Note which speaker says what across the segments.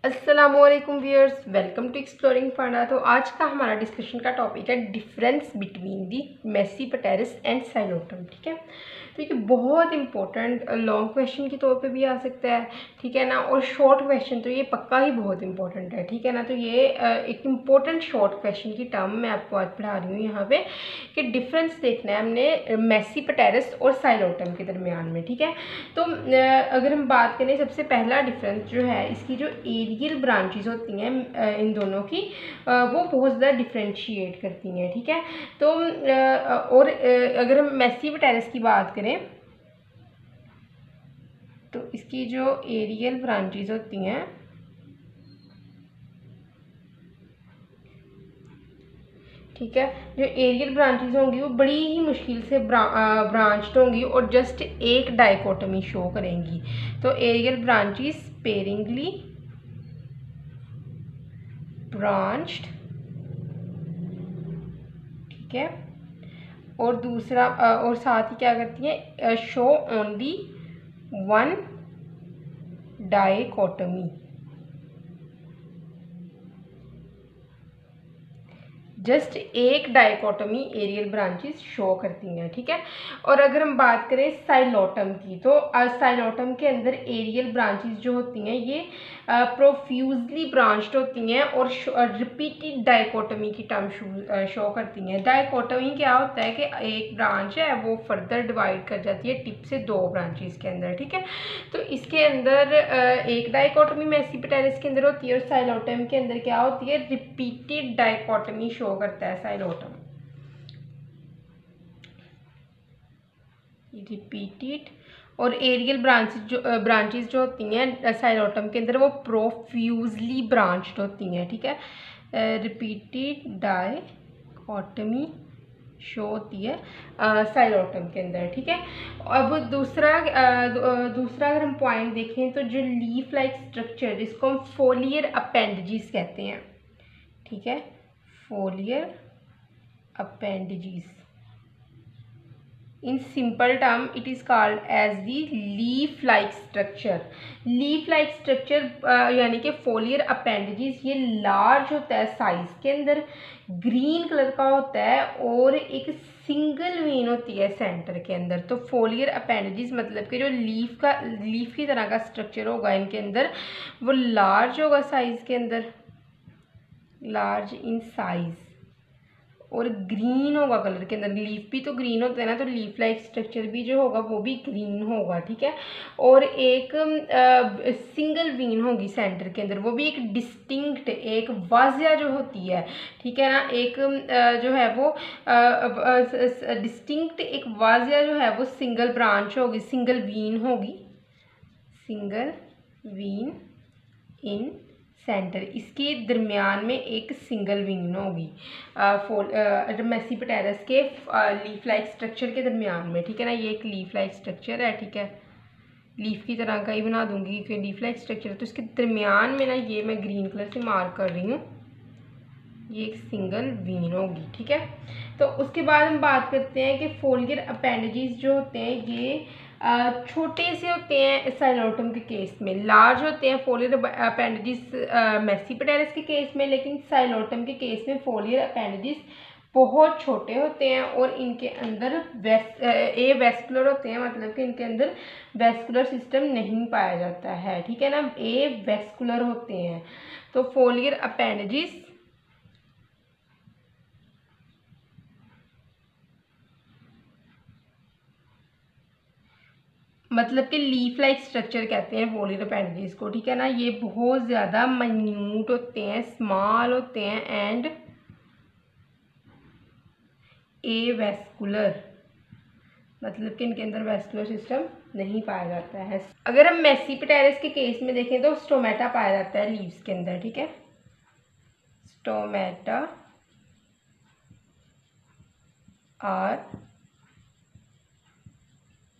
Speaker 1: अस्सलामुअलैकुम viewers, welcome to exploring फंडा। तो आज का हमारा डिस्कशन का टॉपिक है difference between the Tmesipteris and Psilotum. ठीक है, तो ये बहुत इंपॉर्टेंट लॉन्ग क्वेश्चन के तौर पे भी आ सकता है, ठीक है ना, और शॉर्ट क्वेश्चन तो ये पक्का ही बहुत इंपॉर्टेंट है, ठीक है ना। तो ये एक इम्पोर्टेंट शॉर्ट क्वेश्चन की टर्म मैं आपको आज पढ़ा रही हूँ यहाँ पे कि डिफरेंस देखना है हमने मेसीपटेरिस और साइलोटम के दरमियान में, ठीक है। तो अगर हम बात करें, सबसे पहला डिफरेंस जो है इसकी जो एरियल ब्रांचेस होती हैं इन दोनों की, वो बहुत ज़्यादा डिफ्रेंशिएट करती हैं, ठीक है। तो और अगर हम मेसीपटेरिस की बात करें तो इसकी जो एरियल ब्रांचेस होती हैं, ठीक है, जो एरियल ब्रांचेस होंगी वो बड़ी ही मुश्किल से ब्रांच्ड होंगी और जस्ट एक डाइकोटमी शो करेंगी। तो एरियल ब्रांचेस स्पेरिंगली ब्रांच्ड, ठीक है, और दूसरा और साथ ही क्या करती है, show only one dichotomy, just एक डाइकोटमी एरियल ब्रांचेस शो करती हैं, ठीक है। और अगर हम बात करें साइलोटम की, तो साइलोटम के अंदर एरियल ब्रांचेस जो होती हैं ये प्रोफ्यूजली ब्रांच्ड होती हैं और रिपीटेड डाइकोटमी की टर्म शो करती हैं। डाइकोटमी क्या होता है कि एक ब्रांच है वो फर्दर डिवाइड कर जाती है टिप से दो ब्रांचेस के अंदर, ठीक है। तो इसके अंदर एक डाइकोटमी मेसीपटेरिस के अंदर होती है और साइलोटम के अंदर क्या होती है, रिपीटेड डाइकोटमी शो करता है साइलोटम, रिपीटेड। और एरियल ब्रांचेस जो होती हैं साइलोटम के अंदर वो प्रोफ्यूजली ब्रांच्ड होती हैं, ठीक है। रिपीटेड डाइकोटमी शो होती है साइलोटम के अंदर, ठीक है। अब दूसरा अगर हम पॉइंट देखें तो जो लीफ लाइक स्ट्रक्चर जिसको हम फोलियर अपेंडेजेस कहते हैं, ठीक है, foliar appendages, in simple term it is called as the leaf like structure. Leaf like structure यानी कि फोलियर अपेंडेजेस ये लार्ज होता है साइज के अंदर, ग्रीन कलर का होता है और एक सिंगल वेन होती है सेंटर के अंदर। तो फोलियर अपेंडेजेस मतलब कि जो लीफ की तरह का स्ट्रक्चर होगा इनके अंदर, वो लार्ज होगा साइज के अंदर, लार्ज इन साइज, और ग्रीन होगा कलर के अंदर। लीफ भी तो ग्रीन होता है ना, तो लीफ लाइक स्ट्रक्चर भी जो होगा वो भी ग्रीन होगा, ठीक है। और एक सिंगल वीन होगी सेंटर के अंदर, वो भी एक डिस्टिंक्ट, एक वाजिया जो होती है, ठीक है ना, एक जो है वो डिस्टिंक्ट एक वाजिया जो है वो सिंगल ब्रांच होगी, सिंगल वीन होगी, सिंगल वीन इन सेंटर। इसके दरमियान में एक सिंगल विंग होगी मेसीपटेरिस के लीफ लाइक स्ट्रक्चर के दरमियान में, ठीक है ना। ये एक लीफ लाइक स्ट्रक्चर है, ठीक है, लीफ की तरह का ही बना दूंगी कि लीफ लाइक स्ट्रक्चर है। तो इसके दरमियान में ना, ये मैं ग्रीन कलर से मार्क कर रही हूँ, ये एक सिंगल वीन होगी, ठीक है। तो उसके बाद हम बात करते हैं कि फोलियर अपेंडेजेस जो होते हैं ये छोटे से होते हैं साइलोटम के केस में, लार्ज होते हैं फोलियर अपेंडेजेस मेसीपटेरिस के केस में, लेकिन साइलोटम के केस में फोलियर अपेंडेजेस बहुत छोटे होते हैं और इनके अंदर ए वेस्कुलर होते हैं, मतलब कि इनके अंदर वेस्कुलर सिस्टम नहीं पाया जाता है, ठीक है ना, ए वेस्कुलर होते हैं। तो फोलियर अपेंडेजेस मतलब कि लीफ लाइक स्ट्रक्चर कहते हैं फोलियर अपेंडेजेस को, ठीक है ना। ये बहुत ज़्यादा माइन्यूट होते हैं, स्मॉल होते हैं एंड ए वेस्कुलर, मतलब कि इनके अंदर वेस्कुलर सिस्टम नहीं पाया जाता है। अगर हम मेसीपटेरिस के केस में देखें तो स्टोमेटा पाया जाता है लीव्स के अंदर, ठीक है, stomata are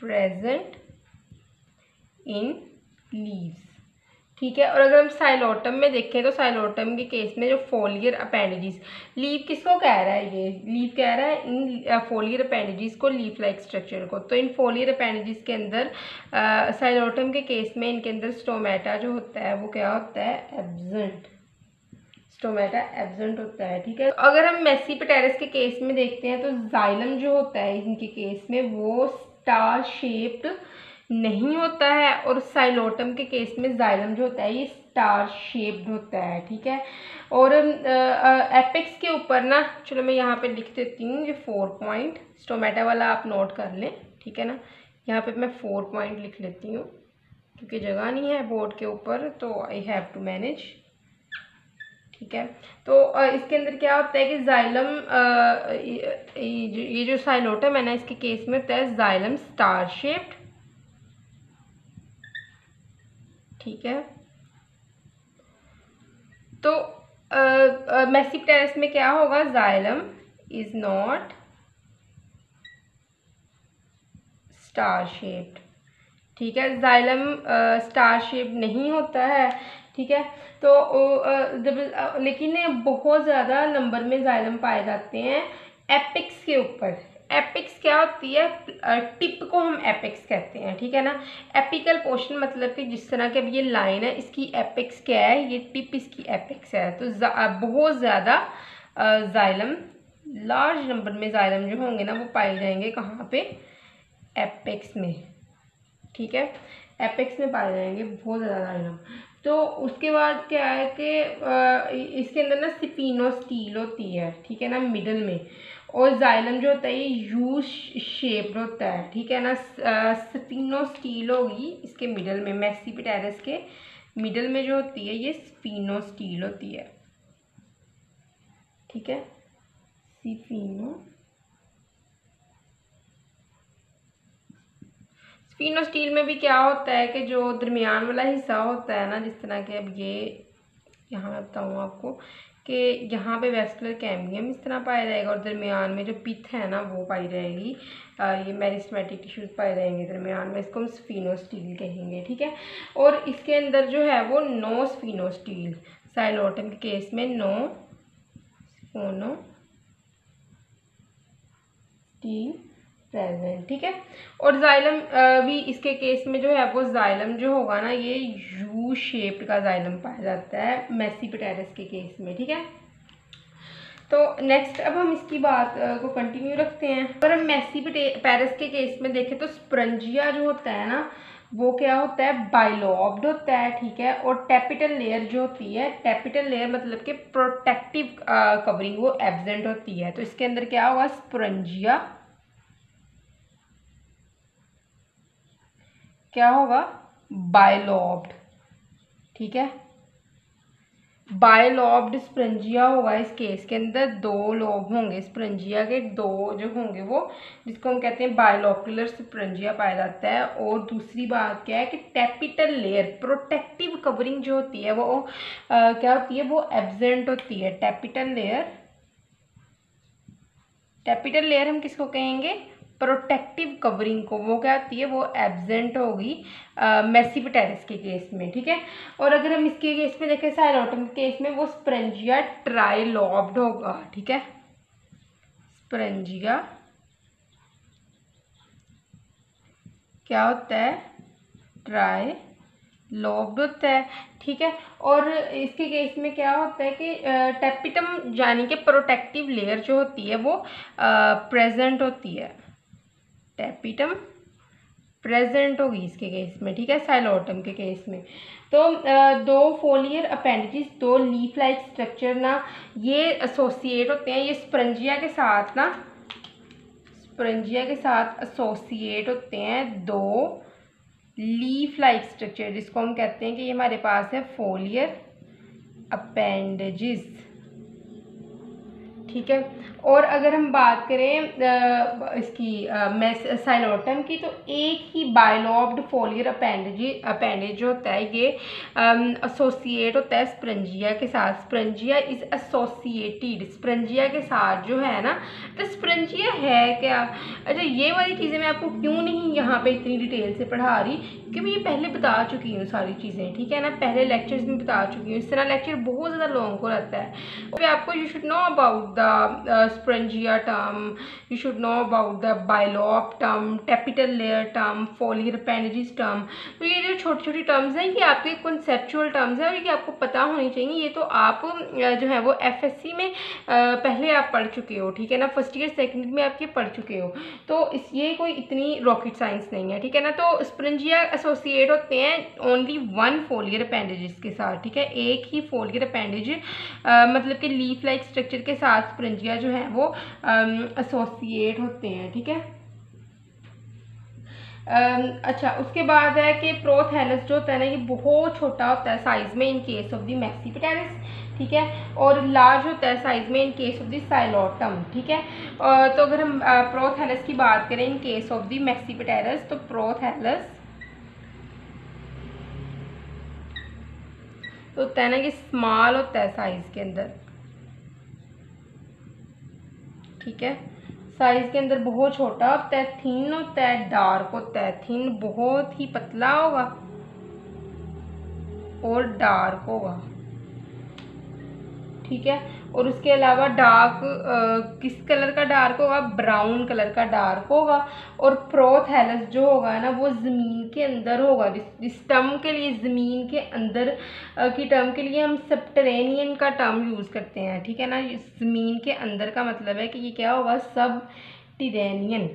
Speaker 1: present in leaves, ठीक है। और अगर हम साइलोटम में देखें तो साइलोटम के केस में जो फोलियर अपेंडेजेस, लीफ किसको कह रहा है, ये लीफ कह रहा है इन फोलियर अपेंडेजेस को, लीफ लाइक स्ट्रक्चर को। तो इन फोलियर अपेंडेजेस के अंदर साइलोटम के केस में इनके अंदर स्टोमेटा जो होता है वो क्या होता है, एब्सेंट, स्टोमेटा एब्सेंट होता है। ठीक है। अगर हम मेसीपेटेरस के केस में देखते हैं तो जाइलम जो होता है इनके केस में वो स्टार शेप्ड नहीं होता है, और साइलोटम के केस में जाइलम जो होता है ये स्टार शेप्ड होता है। ठीक है। और एपेक्स के ऊपर ना, चलो मैं यहाँ पे लिख देती हूँ ये 4 पॉइंट, स्टोमेटा वाला आप नोट कर लें। ठीक है ना, यहाँ पे मैं 4 पॉइंट लिख लेती हूँ क्योंकि जगह नहीं है बोर्ड के ऊपर, तो आई हैव टू मैनेज। ठीक है। तो इसके अंदर क्या होता है कि जाइलम, ये जो साइलोटम है ना इसके केस में होता है जाइलम स्टार शेप्ड। ठीक है। तो मेसीपेटेरस में क्या होगा, xylem is not star shaped. ठीक है, जाइलम स्टार शेप नहीं होता है। ठीक है। तो जब लेकिन बहुत ज़्यादा नंबर में जाइलम पाए जाते हैं एपेक्स के ऊपर। एपेक्स क्या होती है, टिप को हम एपेक्स कहते हैं। ठीक है ना, एपिकल पोर्शन मतलब कि जिस तरह की अब ये लाइन है इसकी एपेक्स क्या है, ये टिप इसकी एपेक्स है। तो बहुत ज़्यादा जाइलम, लार्ज नंबर में जाइलम जो होंगे ना वो पाए जाएंगे कहाँ पे, एपेक्स में। ठीक है, एपेक्स में पाए जाएंगे बहुत ज़्यादा जाइलम। तो उसके बाद क्या है कि इसके अंदर ना स्पिनोस्टील होती है। ठीक है ना, मिडल में, और जाइलम जो होता है ये यू शेप्ड होता है। ठीक है ना, स्पिनोस्टील होगी इसके मिडल में, मेसीपेटेरस के मिडल में जो होती है ये स्पिनोस्टील होती है। ठीक है, स्पिनोस्टील में भी क्या होता है कि जो दरमियान वाला हिस्सा होता है ना, जिस तरह के अब ये यहाँ मैं बताऊँ आपको कि यहाँ पे वेस्कुलर कैम्बियम इस तरह पाया जाएगा, और दरमियान में जो पिथ है ना वो पाई जाएगी, ये मेरिस्टेमेटिक टिश्यूज पाए जाएंगे दरमियान में, इसको हम स्पिनोस्टील कहेंगे। ठीक है। और इसके अंदर जो है वो नो स्पिनोस्टील, साइलोटम के केस में नो स्पिनोस्टील प्रेजेंट। ठीक है। और जाइलम भी इसके केस में जो है वो जाइलम जो होगा ना ये यू शेप्ड का जाइलम पाया जाता है मेसीपेटेरस के केस में। ठीक है। तो नेक्स्ट अब हम इसकी बात को कंटिन्यू रखते हैं। अगर हम मेसीपेटेरस के केस में देखें तो स्प्रंजिया जो होता है ना वो क्या होता है, बाइलोब्ड होता है। ठीक है। और टैपिटल लेयर जो होती है, टैपिटल लेयर मतलब कि प्रोटेक्टिव कवरिंग, वो एब्सेंट होती है। तो इसके अंदर क्या होगा, स्प्रंजिया क्या होगा, बाइलोब्ड। ठीक है, बाइलोब्ड स्प्रंजिया होगा। इस केस के अंदर 2 लोब होंगे स्प्रंजिया के, 2 जो होंगे वो, जिसको हम कहते हैं बाइलोक्युलर स्प्रंजिया पाया जाता है। और दूसरी बात क्या है कि टैपिटल लेयर, प्रोटेक्टिव कवरिंग जो होती है वो क्या होती है, वो एब्सेंट होती है। टैपिटल लेयर हम किसको कहेंगे, प्रोटेक्टिव कवरिंग को, वो क्या होती है, वो एब्सेंट होगी मेसीपेटेरस के केस में। ठीक है। और अगर हम इसके केस में देखें साइलोटम के केस में वो स्प्रंजिया ट्राइलोब्ड होगा। ठीक है, स्प्रंजिया क्या होता है, ट्राइलोब्ड होता है। ठीक है। और इसके केस में क्या होता है कि टैपिटम यानी कि प्रोटेक्टिव लेयर जो होती है वो प्रेजेंट होती है, टैपिटम प्रेजेंट होगी इसके केस में। ठीक है, साइलोटम के केस में। तो 2 फोलियर अपेंडेजेस, 2 लीफ लाइक स्ट्रक्चर ना ये एसोसिएट होते हैं, ये स्प्रंजिया के साथ ना, स्प्रंजिया के साथ एसोसिएट होते हैं 2 लीफ लाइक स्ट्रक्चर, जिसको हम कहते हैं कि ये हमारे पास है फोलियर अपेंडेजेस। ठीक है। और अगर हम बात करें इसकी साइलोटम की, तो एक ही बायलॉब्ड फोलियर अपेंडेज जो होता है ये एसोसिएट होता है स्प्रंजिया के साथ। स्प्रंजिया इज एसोसिएटेड, स्प्रंजिया के साथ जो है ना। तो स्प्रंजिया है क्या? अच्छा, ये वाली चीज़ें मैं आपको क्यों नहीं यहाँ पे इतनी डिटेल से पढ़ा रही, क्योंकि मैं ये पहले बता चुकी हूँ सारी चीज़ें, ठीक है ना। पहले लेक्चर्स में बता चुकी हूँ, इस तरह लेक्चर बहुत ज़्यादा लॉन्ग हो रहता है। फिर आपको you should know about the sporangia term, you should know about the bilobe term, tapetal layer term, foliar appendages term. तो ये जो छोटी छोटी टर्म्स हैं, ये आपके कॉन्सेप्चुअल टर्म्स हैं और ये आपको पता होनी चाहिए। ये तो आप जो है वो एफएससी में पहले आप पढ़ चुके हो, ठीक है ना। फर्स्ट ईयर सेकंड में आपके पढ़ चुके हो, तो ये कोई इतनी रॉकेट साइंस नहीं है, ठीक है ना। तो स्प्रंजिया एसोसिएट होते हैं ओनली वन फोलियर अपेंडेजेस के साथ, ठीक है। एक ही फोलियर अपेंडेज मतलब कि लीफ लाइक स्ट्रक्चर के साथ स्प्रंजिया जो है वो एसोसिएट होते हैं, ठीक है। अच्छा, उसके बाद है कि प्रोथैलस जो होता है ना, ये बहुत छोटा होता है साइज में इन केस ऑफ द मैक्सीपिटेरिस, ठीक है। और लार्ज होता है साइज में इन केस ऑफ द साइलोटम, ठीक है। तो अगर हम प्रोथैलस की बात करें इन केस ऑफ द मैक्सीपिटेरिस, तो प्रोथैलस तो होता है ना कि स्मॉल होता है साइज के अंदर, ठीक है। साइज के अंदर बहुत छोटा होता है, थिन होता है, डार्क होता है। थिन बहुत ही पतला होगा और डार्क होगा, ठीक है। और उसके अलावा डार्क किस कलर का डार्क होगा? ब्राउन कलर का डार्क होगा। और प्रोथैलस जो होगा ना, वो ज़मीन के अंदर होगा। इस टर्म के लिए, ज़मीन के अंदर की टर्म के लिए हम सबटरेनियन का टर्म यूज़ करते हैं, ठीक है ना। ज़मीन के अंदर का मतलब है कि ये क्या होगा? सबटेरेनियन,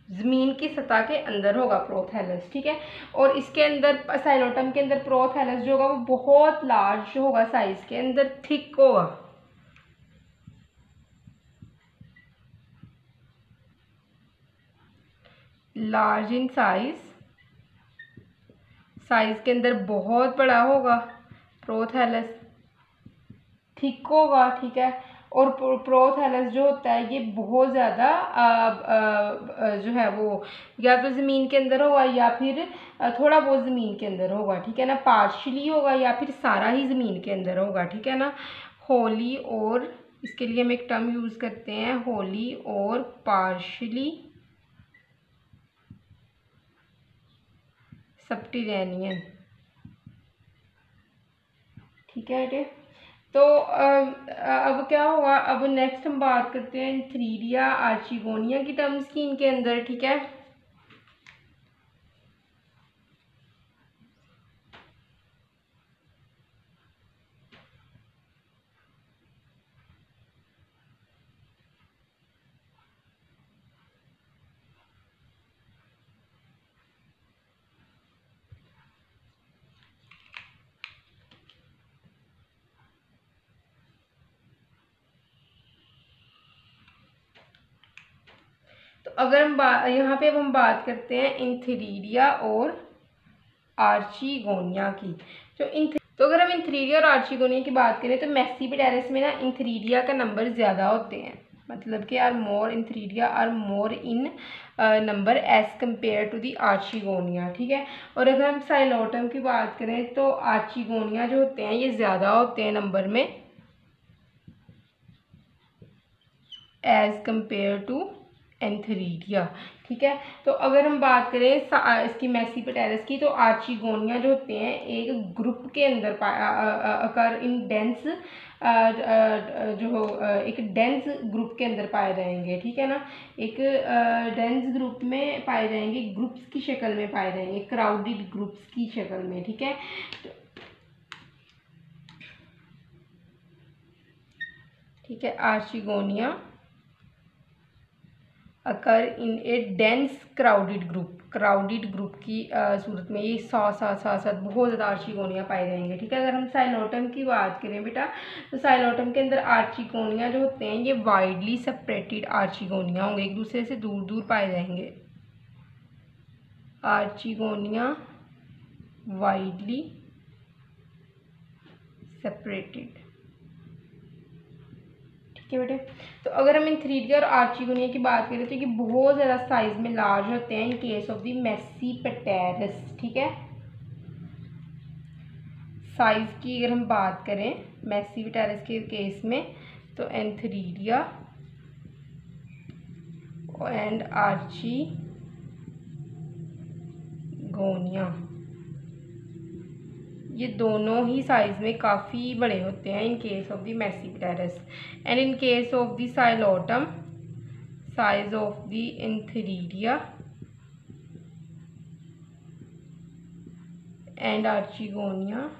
Speaker 1: ज़मीन की सतह के अंदर होगा प्रोथैलस, ठीक है। और इसके अंदर साइलोटम के अंदर प्रोथैलस जो होगा वो बहुत लार्ज होगा साइज के अंदर, थिक होगा, लार्ज इन साइज, साइज के अंदर बहुत बड़ा होगा प्रोथैलस, थिक होगा, ठीक है। और प्रोथैलस जो होता है ये बहुत ज़्यादा जो है वो या तो ज़मीन के अंदर होगा या फिर थोड़ा बहुत ज़मीन के अंदर होगा, ठीक है ना। पार्शली होगा या फिर सारा ही ज़मीन के अंदर होगा, ठीक है ना। होली, और इसके लिए हम एक टर्म यूज़ करते हैं, होली और पार्शली सबटेरेनियन, ठीक है बेटे। तो अब क्या होगा? अब नेक्स्ट हम बात करते हैं इंथ्रीडिया आर्चिगोनिया की टर्म्स की इनके अंदर, ठीक है। तो अगर हम यहाँ पे अब हम बात करते हैं इंथ्रीडिया और आर्चिगोनिया की। तो अगर हम इंथ्रीडिया और आर्चिगोनिया की बात करें तो मैक्सीपिटेरिस में ना इंथ्रीडिया का नंबर ज़्यादा होते हैं, मतलब कि antheridia are more in number as compared to the archegonia, ठीक है। और अगर हम साइलोटम की बात करें तो आर्चिगोनिया जो होते हैं ये ज़्यादा होते हैं नंबर में एज कम्पेयर टू एंथरीडिया, ठीक है। तो अगर हम बात करें इसकी मैक्सीपिटेरिस की, तो आर्चिगोनिया जो होते हैं एक ग्रुप के अंदर अकर इन डेंस एक डेंस ग्रुप के अंदर पाए जाएंगे, ठीक है ना। एक डेंस ग्रुप में पाए जाएंगे, ग्रुप्स की शक्ल में पाए जाएंगे, क्राउडेड ग्रुप्स की शक्ल में, ठीक है। ठीक है, आर्चिगोनिया अकर इन ए डेंस क्राउडेड ग्रुप की सूरत में ये साथ बहुत ज़्यादा आर्चिगोनिया पाए जाएंगे, ठीक है। अगर हम साइलोटम की बात करें बेटा, तो साइलोटम के अंदर आर्चिगोनिया जो होते हैं ये वाइडली सेपरेटेड आर्चिगोनिया होंगे, एक दूसरे से दूर दूर पाए जाएंगे। Archegonia widely separated. ठीक है बेटे। तो अगर हम एंथेरिडिया और आर्चिगोनिया की बात करें तो ये बहुत ज़्यादा साइज में लार्ज होते हैं इन केस ऑफ द मेसिपेटेरस। ठीक है, साइज की अगर हम बात करें मेसिपेटेरस के केस में तो एंथेरिडिया एंड आर्चिगोनिया ये दोनों ही साइज में काफ़ी बड़े होते हैं in case of the Tmesipteris. And in case of the Psilotum size of the antheridia and archegonia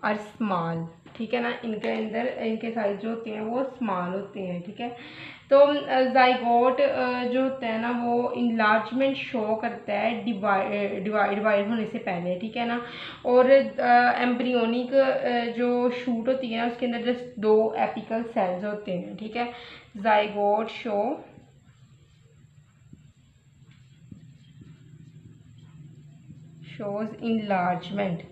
Speaker 1: are small. ठीक है ना, इनके अंदर इनके साइज जो होते हैं वो स्मॉल होते हैं। ठीक है, तो जाइगोट जो होता है ना वो इनलार्जमेंट शो करता है डिवाइड होने से पहले। ठीक है ना, और एम्ब्रियोनिक जो शूट होती है ना उसके अंदर जस्ट 2 एपिकल सेल्स होते हैं। ठीक है, zygote shows enlargement.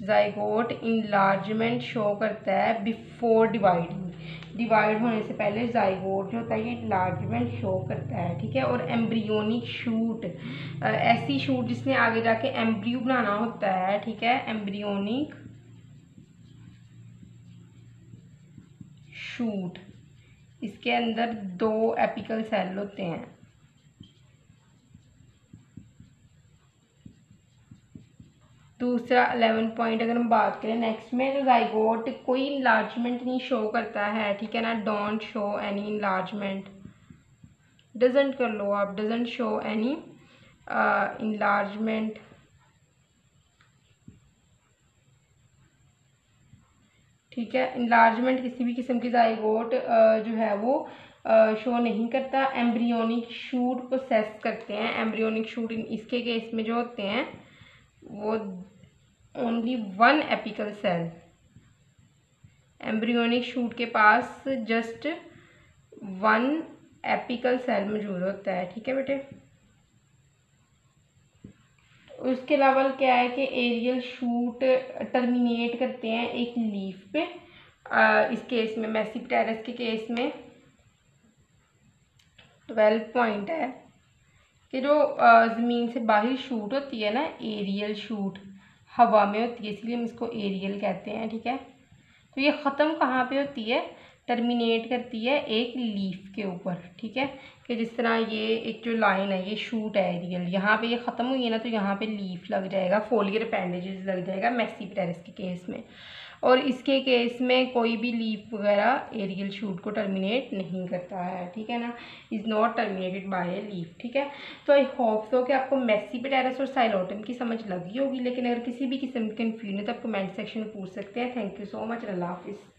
Speaker 1: Zygote enlargement show करता है बिफोर डिवाइडिंग, डिवाइड होने से पहले जाइगोट जो होता है ये इनलार्जमेंट शो करता है। ठीक है, और एम्ब्रियोनिक शूट ऐसी शूट जिसने आगे जाके एम्ब्रियो बनाना होता है। ठीक है, एम्ब्रियोनिक शूट इसके अंदर 2 एपिकल सेल होते हैं। दूसरा 11 पॉइंट अगर हम बात करें नेक्स्ट में, तो जाइगोट कोई इनलार्जमेंट नहीं शो करता है। ठीक है ना, don't show any enlargement, doesn't कर लो आप, डजंट शो एनी इनलार्जमेंट। ठीक है, इनलार्जमेंट किसी भी किस्म की जाइगोट जो है वो शो नहीं करता। एम्ब्रियोनिक शूट प्रोसेस करते हैं। एम्ब्रियोनिक शूट इसके केस में जो होते हैं वो only 1 apical cell, embryonic shoot के पास जस्ट 1 एपिकल सेल मौजूद होता है। ठीक है बेटे, उसके अलावा क्या है कि एरियल शूट टर्मिनेट करते हैं एक लीफ पे। इस केस में मेसिपेटेरस के केस में 12 पॉइंट है कि जो ज़मीन से बाहर शूट होती है ना, एरियल शूट हवा में होती है, इसलिए हम इसको एरियल कहते हैं। ठीक है, तो ये ख़त्म कहाँ पे होती है, टर्मिनेट करती है एक लीफ के ऊपर। ठीक है, कि जिस तरह ये एक जो लाइन है ये शूट है एरियल, यहाँ पे ये ख़त्म हुई है ना तो यहाँ पे लीफ लग जाएगा, फोलियर अपेंडेजेस लग जाएगा मेसिपेटेरस के केस में। और इसके केस में कोई भी लीफ वगैरह एरियल शूट को टर्मिनेट नहीं करता है। ठीक है ना, is not terminated bye a leaf. ठीक है, तो आई होप सो कि आपको मेसिपेटेरस और साइलोटम की समझ लगी होगी। लेकिन अगर किसी भी किस्म की कन्फ्यूजन है तो आप कमेंट सेक्शन में पूछ सकते हैं। थैंक यू सो मच, अल्लाह हाफिज़।